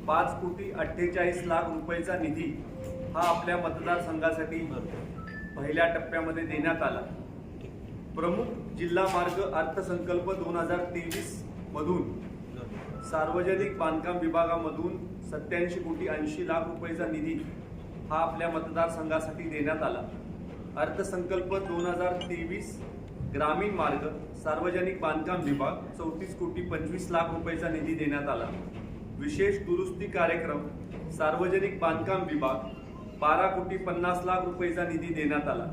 5,48,00,000 रुपयाचा निधी हा आपल्या मतदारसंघासाठी पहिल्या टप्प्यामध्ये देण्यात आला। प्रमुख जिल्हा मार्ग अर्थसंकल्प 2023 मधून सार्वजनिक बांधकाम विभागामधून 87,80,00,000 रुपयाचा निधी हा आपल्या मतदारसंघासाठी देण्यात आला। अर्थसंकल्प 2023 ग्रामीण मार्ग सार्वजनिक बांधकाम विभाग 34,25,00,000 रुपयाचा निधी देण्यात आला। विशेष दुरुस्ती कार्यक्रम सार्वजनिक बांधकाम विभाग 12,50,00,000 रुपयाचा निधी देण्यात आला।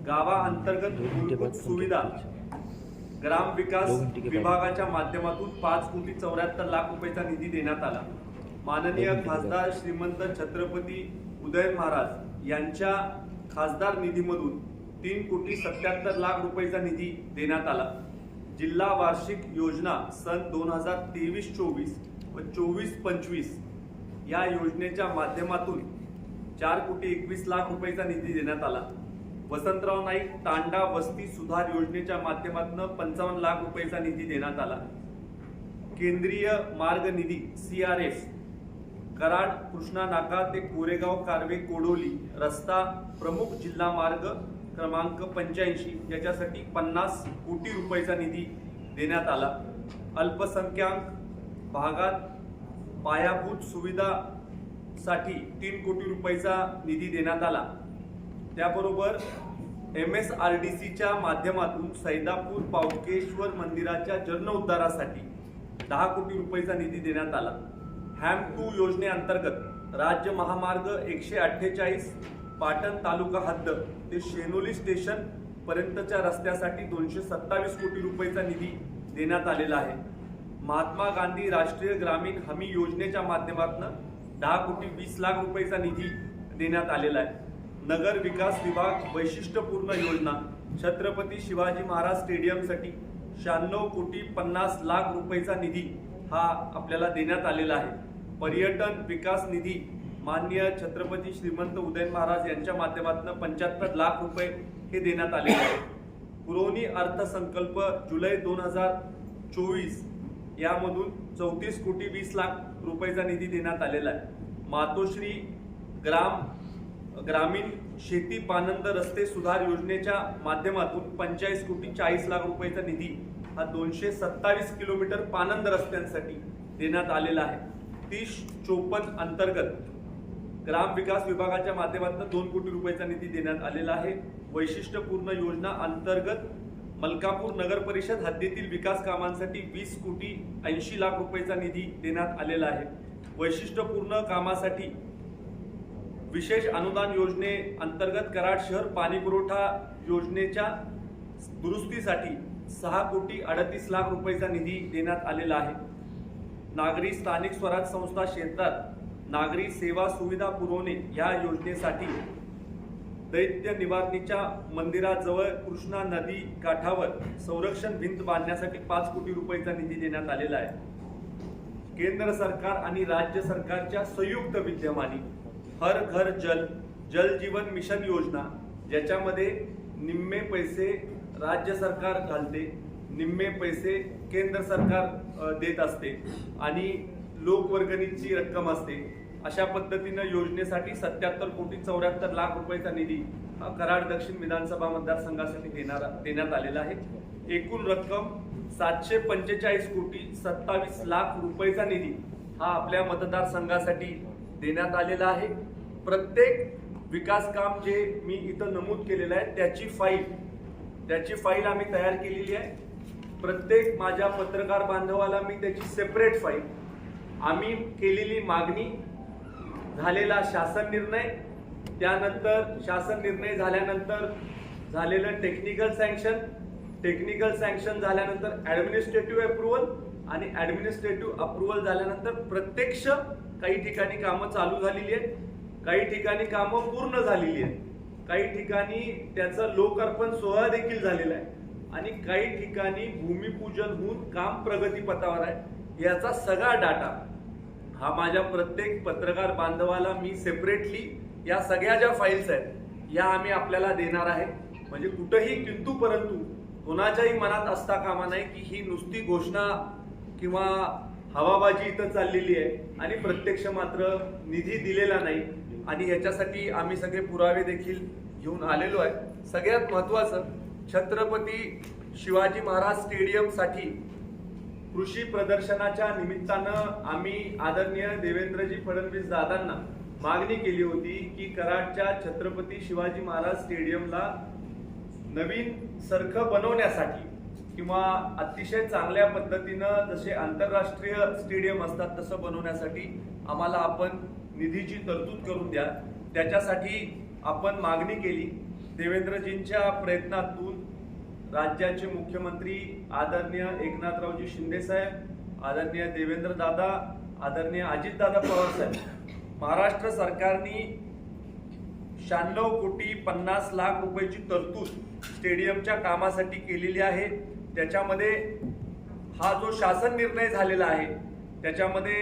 गावाअंतर्गत मूलभूत सुविधा ग्राम विकास विभागाच्या माध्यमातून 5,74,00,000 रुपयाचा निधी देण्यात आला। माननीय खासदार श्रीमंत छत्रपती उदयन महाराज यांच्या खासदार निधीमधून 3,77,00,000 रुपयाचा निधी देण्यात आला। जिल्हा वार्षिक योजना सन 2023-24 व 24-25 या योजनेच्या माध्यमातून 4,21,00,000 रुपयाचा निधी देण्यात आला। वसंतराव नाईक तांडा वस्ती सुधार योजनेच्या माध्यमातून 55,00,000 रुपयाचा निधी देण्यात आला। केंद्रीय मार्ग निधी CRF कराड कृष्णा नाका ते कोरेगाव कारवे कोडोली रस्ता प्रमुख जिल्हा मार्ग क्रमांक 85 याच्यासाठी 50 कोटी रुपयाचा निधी देण्यात आला। अल्पसंख्याक भागात पायाभूत सुविधासाठी 3 कोटी रुपयाचा निधी देण्यात आला। त्याबरोबर MSRDCच्या माध्यमातून सैदापूर पावकेश्वर मंदिराच्या जीर्णोद्धारासाठी 10 कोटी रुपयाचा निधी देण्यात आला। हॅम 2 योजनेअंतर्गत राज्य महामार्ग 148 पाटण तालुका हद्द ते शेनोली स्टेशन पर्यंतच्या रस्त्यासाठी 227 कोटी रुपयाचा निधी देण्यात आलेला आहे। महात्मा गांधी राष्ट्रीय ग्रामीण हमी योजनेच्या माध्यमातून 10,20,00,000 रुपयाचा निधी देण्यात आलेला आहे। नगर विकास विभाग वैशिष्ट्यपूर्ण योजना छत्रपती शिवाजी महाराज स्टेडियमसाठी 96,50,00,000 रुपयाचा निधी हा आपल्याला देण्यात आलेला आहे। पर्यटन विकास निधी माननीय छत्रपती श्रीमंत उदयन महाराज यांच्या माध्यमातून 75,00,000 रुपये हे देण्यात आलेले आहे। पुरवणी अर्थसंकल्प जुलै 2024 यामधून 34,20,00,000 रुपयाचा निधी देण्यात आलेला आहे। मातोश्री ग्रामीण शेती पानंद रस्ते सुधार योजनेच्या माध्यमातून 45,40,00,000 रुपयाचा निधी हा 227 किलोमीटर पानंद रस्त्यांसाठी देण्यात आलेला आहे। 3054 अंतर्गत ग्राम विकास विभागाच्या माध्यमातून 2 कोटी रुपयाचा निधी देण्यात आलेला आहे। वैशिष्ट्यपूर्ण योजना अंतर्गत मलकापूर नगर परिषद हद्दीतील विकास कामांसाठी 20,80,00,000 रुपयाचा निधी देण्यात आलेला आहे। वैशिष्ट्यपूर्ण कामासाठी विशेष अनुदान योजने अंतर्गत कराड शहर पाणी पुरवठा योजनेच्या दुरुस्तीसाठी 6,38,00,000 रुपयाचा निधी देण्यात आलेला आहे। नागरी स्थानिक स्वराज्य संस्था क्षेत्रात नागरी सेवा सुविधा पुरवणे या योजनेसाठी दैत्य निवारणीच्या मंदिराजवळ कृष्णा नदी काठावर संरक्षण भिंत बांधण्यासाठी 5 कोटी रुपयाचा निधी देण्यात आलेला आहे। केंद्र सरकार आणि राज्य सरकारच्या संयुक्त विद्यमाने हर घर जल जीवन मिशन योजना ज्याच्यामध्ये निम्मे पैसे राज्य सरकार घालते, निम्मे पैसे केंद्र सरकार देत असते आणि लोकवर्गणीची रक्कम असते, अशा पद्धतीने योजनेसाठी 77,74,00,000 रुपयाचा निधी हा कराड दक्षिण विधानसभा मतदारसंघासाठी देण्यात आलेला आहे। एकूण रक्कम 745,27,00,000 रुपयाचा निधी हा आपल्या मतदारसंघासाठी देण्यात आलेला आहे। प्रत्येक विकास काम जे मी इथं नमूद केलेलं आहे त्याची फाईल आम्ही तयार केलेली आहे। प्रत्येक माझ्या पत्रकार बांधवाला मी त्याची सेपरेट फाईल, आम्ही केलेली मागणी, झालेला शासन निर्णय, त्यानंतर शासन निर्णय झाल्यानंतर झालेलं टेक्निकल सँक्शन झाल्यानंतर ऍडमिनिस्ट्रेटिव्ह अप्रुव्हल आणि ऍडमिनिस्ट्रेटिव्ह अप्रुव्हल झाल्यानंतर प्रत्यक्ष काही ठिकाणी कामं चालू झालेली आहेत, काही ठिकाणी कामं पूर्ण झालेली आहेत, काही ठिकाणी त्याचं लोकार्पण सोहळा देखील झालेला आहे आणि काही ठिकाणी भूमिपूजन होऊन काम प्रगतीपथावर आहे। याचा सगळा डाटा हा माझ्या प्रत्येक पत्रकार बांधवाला मी सेपरेटली या सगळ्या ज्या फाईल्स आहेत या आम्ही आपल्याला देणार आहे। म्हणजे कुठेही किंतु परंतु कोणाच्याही मनात असता कामा नाही की ही नुसती घोषणा किंवा हवाबाजी इथं चाललेली आहे आणि प्रत्यक्ष मात्र निधी दिलेला नाही आणि याच्यासाठी आम्ही सगळे पुरावे देखील घेऊन आलेलो आहे। सगळ्यात महत्त्वाचं, छत्रपती शिवाजी महाराज स्टेडियमसाठी कृषी प्रदर्शनाच्या निमित्तानं आम्ही आदरणीय देवेंद्रजी फडणवीस दादांना मागणी केली होती की कराडच्या छत्रपती शिवाजी महाराज स्टेडियमला नवीन सरखं बनवण्यासाठी किंवा अतिशय चांगल्या पद्धतीनं जसे आंतरराष्ट्रीय स्टेडियम असतात तसं बनवण्यासाठी आम्हाला आपण निधीची तरतूद करून द्या। त्याच्यासाठी आपण मागणी केली। देवेंद्रजींच्या प्रयत्नातून राज्याचे मुख्यमंत्री आदरणीय एकनाथरावजी शिंदे साहेब, आदरणीय देवेंद्र दादा, आदरणीय अजितदादा पवार साहेब, महाराष्ट्र सरकारने 96,50,00,000 रुपयाची तरतूद स्टेडियमच्या कामासाठी केलेली आहे। त्याच्यामध्ये हा जो शासन निर्णय झालेला आहे त्याच्यामध्ये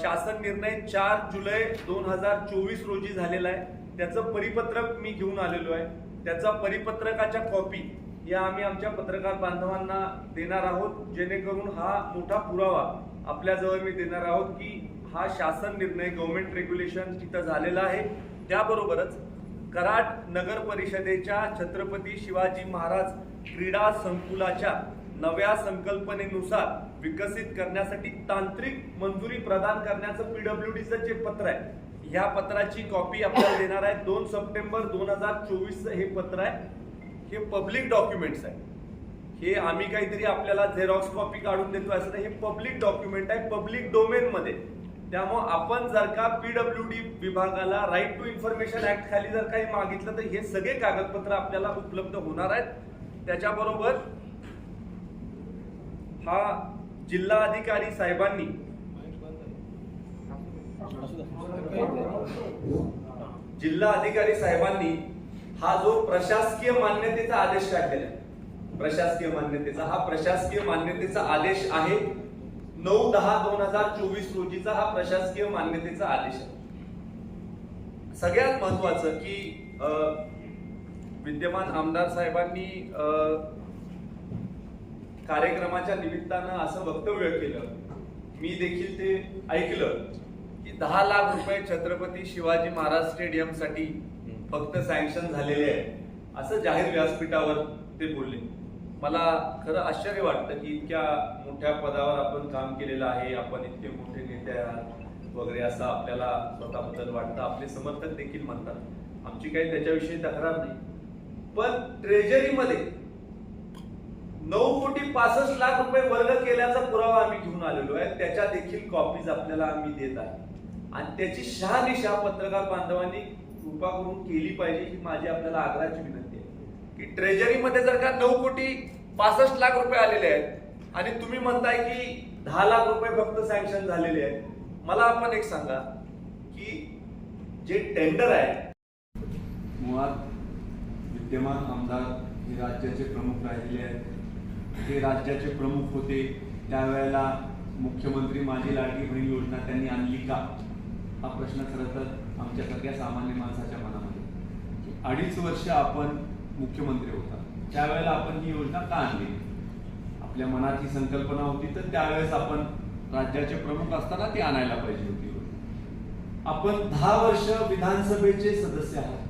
शासन निर्णय 4 जुलै 2024 रोजी झालेला आहे। त्याचं परिपत्रक मी घेऊन आलेलो आहे। त्याचा परिपत्रकाच्या कॉपी या आम्ही आमच्या पत्रकार बांधवांना देणार आहोत, जेणेकरून हा मोठा पुरावा आपल्याजवळ मी देणार आहोत की हा शासन निर्णय गव्हर्नमेंट रेग्युलेशन तिथं झालेला आहे। त्याबरोबरच कराड नगर परिषदेच्या छत्रपती शिवाजी महाराज क्रीडा संकुलाच्या नव्या संकल्पनेनुसार विकसित करण्यासाठी तांत्रिक मंजुरी प्रदान करण्याचं PWDचं जे पत्र आहे, ह्या पत्राची कॉपी आपल्याला देणार आहे। 2 सप्टेंबर 2024 हे पत्र आहे। हे पब्लिक डॉक्युमेंट्स आहे। हे आम्ही काहीतरी आपल्याला झेरॉक्स कॉपी काढून देतो असं नाही, हे पब्लिक डॉक्युमेंट आहे, पब्लिक डोमेन मध्ये। त्यामुळे आपण जर का PWD विभागाला राईट टू इन्फॉर्मेशन ऍक्ट खाली जर काही मागितलं तर हे सगळे कागदपत्र आपल्याला उपलब्ध होणार आहेत। त्याच्याबरोबर हा जिल्हाधिकारी साहेबांनी हा जो प्रशासकीय मान्यतेचा आदेश काढलेला आहे, प्रशासकीय मान्यतेचा हा प्रशासकीय मान्यतेचा आदेश आहे। 9/10/2024 रोजीचा हा प्रशासकीय मान्यतेचा आदेश आहे। सगळ्यात महत्वाचं की विद्यमान आमदार साहेबांनी कार्यक्रमाच्या निमित्तानं असं वक्तव्य केलं, मी देखील ते ऐकलं की 10 लाख रुपये छत्रपती शिवाजी महाराज स्टेडियम साठी फक्त सँक्शन झालेले आहे असं जाहीर व्यासपीठावर ते बोलले। मला खरं आश्चर्य वाटतं की इतक्या मोठ्या पदावर आपण काम केलेलं आहे, आपण इतके मोठे नेते आहात वगैरे असं आपल्याला स्वतःबद्दल वाटतं। आपले समर्थक देखील म्हणतात, आमची काही त्याच्याविषयी तक्रार नाही, पण ट्रेजरीमध्ये 9,65,00,000 रुपये वर्ग केल्याचा पुरावा आम्ही घेऊन आलेलो आहे। त्याच्या देखील कॉपीज आपल्याला आम्ही देत आहे आणि त्याची शहानिशा पत्रकार बांधवांनी कृपा करून केली पाहिजे ही माझी आपल्याला आग्रहाची विनंती आहे की ट्रेजरीमध्ये जर का 9,65,00,000 रुपये आलेले आहेत आणि तुम्ही म्हणताय की 10 लाख रुपये फक्त सँक्शन झालेले आहेत, मला आपण एक सांगा की जे टेंडर आहे, मुळात विद्यमान आमदार हे राज्याचे प्रमुख राहिलेले आहेत। ते राज्याचे प्रमुख होते त्यावेळेला मुख्यमंत्री माझी लाडकी बहीण योजना त्यांनी आणली का, हा प्रश्न खरं तर आमच्यासारख्या सामान्य माणसाच्या मनामध्ये। 2.5 वर्ष आपण मुख्यमंत्री होता त्यावेळेला आपण ही योजना का आणली, आपल्या मनात ही संकल्पना होती तर त्यावेळेस आपण राज्याचे प्रमुख असताना ती आणायला पाहिजे होती। आपण 10 वर्ष विधानसभेचे सदस्य आहात,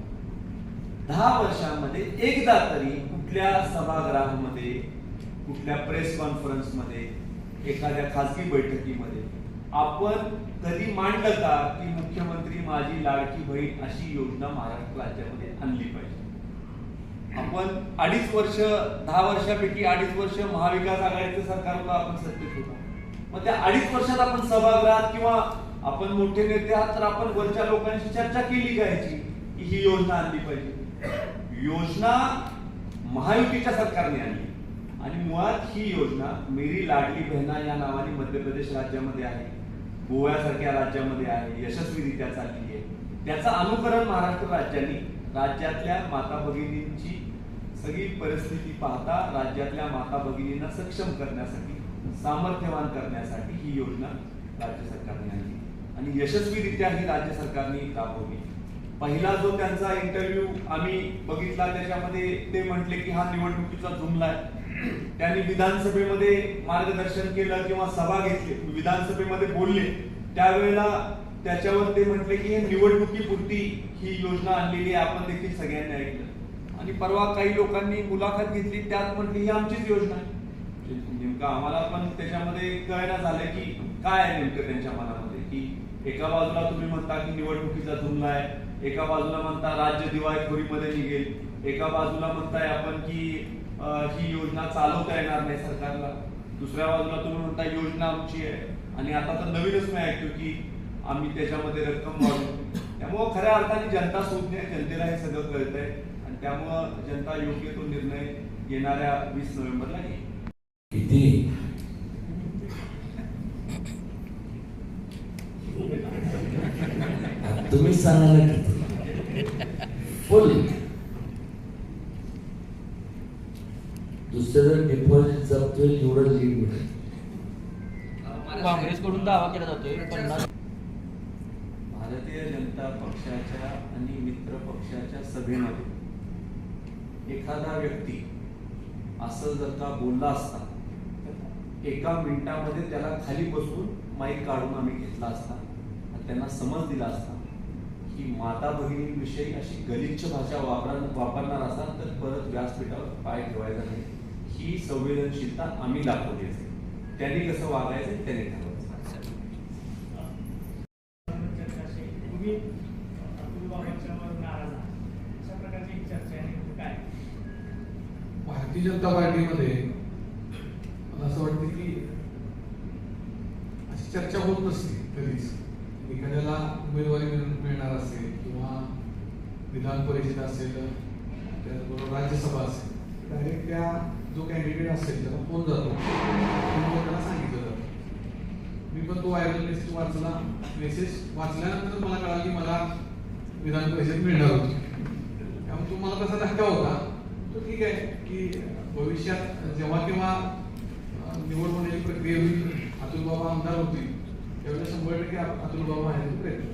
10 वर्षांमध्ये एकदा तरी कुठल्या सभागृहामध्ये, कुठल्या प्रेस कॉन्फरन्स मध्ये, एखाद्या खासगी बैठकीमध्ये आपण कधी मांडलं का की मुख्यमंत्री माझी लाडकी बहीण अशी योजना महाराष्ट्र राज्यामध्ये आणली पाहिजे? आपण 2.5 वर्ष, 10 वर्षापैकी 2.5 वर्ष महाविकास आघाडीचं सरकार होतं, आपण सत्तेत होतो। मग त्या 2.5 वर्षात आपण सभागृहात किंवा आपण मोठे नेते आहात तर आपण वरच्या लोकांशी चर्चा केली का याची की ही योजना आणली पाहिजे? योजना महायुतीच्या सरकारने आणली आणि मुळात ही योजना मेरी लाडली बहना या नावाने मध्य प्रदेश राज्यामध्ये आहे, गोव्यासारख्या राज्यामध्ये आहे, यशस्वीरित्या चालली आहे। त्याचं अनुकरण महाराष्ट्र राज्याने राज्यातल्या माता भगिनींची सगळी परिस्थिती पाहता राज्यातल्या माता भगिनींना सक्षम करण्यासाठी, सामर्थ्यवान करण्यासाठी ही योजना राज्य सरकारने आणली आणि यशस्वीरित्या ही राज्य सरकारने राबवली। पहिला जो त्यांचा इंटरव्ह्यू आम्ही बघितला त्याच्यामध्ये ते म्हटले की हा निवडणुकीचा जुमला आहे, त्यांनी विधानसभेमध्ये मार्गदर्शन केलं किंवा सभा घेतली, विधानसभेमध्ये बोलले, त्यावेळेला त्याच्यावर ते म्हटले की हे निवडणुकीपुरती ही योजना आणलेली आहे, आपण देखील सगळ्यांनी ऐकलं. आणि परवा काही लोकांनी मुलाखत घेतली, त्यात म्हटली ही आमचीच योजना आहे. नेमकं आम्हाला पण त्याच्यामध्ये कळना झालं की काय आहे नेमकं त्यांच्या मनामध्ये, की एका बाजूला तुम्ही म्हणता की निवडणुकीचा जुमला आहे, एका बाजूला म्हणता राज्य दिवाळखोरीमध्ये निघेल, एका बाजूला म्हणताय आपण की ही योजना चालवता येणार नाही सरकारला, दुसऱ्या बाजूला तुम्ही म्हणता योजना आमची आहे, आणि आता तर नवीनच मी ऐकतो की आम्ही त्याच्यामध्ये रक्कम वाढवू. त्यामुळं खऱ्या अर्थाने जनता सुज्ञ आहे, जनतेला हे सगळं कळतंय, आणि त्यामुळं जनता योग्य तो निर्णय येणाऱ्या 20 नोव्हेंबरला घेईल. किती तुम्ही सांगायला किती फुल दुसरं डिपॉझिट जप्त होईल एवढं लीड मिळेल. काँग्रेसकडून दावा केला जातोय 50. भारतीय जनता पक्षाच्या आणि मित्र पक्षाच्या सभेमध्ये एखादा व्यक्ती असं जर का बोलला असता, एका मिनिटामध्ये त्याला खाली बसवून माईक काढून आम्ही घेतला असता आणि त्यांना समज दिला असता की माता भगिनींविषयी अशी गलिच्छ भाषा वापरणार असाल तर परत व्यासपीठावर पाय ठेवायचा नाही. ही संवेदनशीलता आम्ही दाखवली असते. त्यांनी कसं वागायचं त्यांनी ठरवायचं. भारतीय जनता पार्टीमध्ये मला असं वाटतं की अशी चर्चा होत नसते कधीच. एखाद्याला उमेदवारी मिळणार असेल किंवा विधान परिषद असेल, त्याचबरोबर राज्यसभा असेल, डायरेक्ट त्या जो कॅन्डिडेट असेल त्याला फोन जातो, त्याला सांगितलं जातं. मी पण तो व्हायरल मेसेज वाचला, मेसेज वाचल्यानंतर मला कळालं की मला विधान परिषद मिळणार होती. त्यामुळे तो मला कसा धक्का होता, तो ठीक आहे की भविष्यात जेव्हा केव्हा निवड होण्याची प्रक्रिया होईल, अतुल बाबा आमदार होतील, त्यावेळेला 100% अतुल बाबा आहे प्रयत्न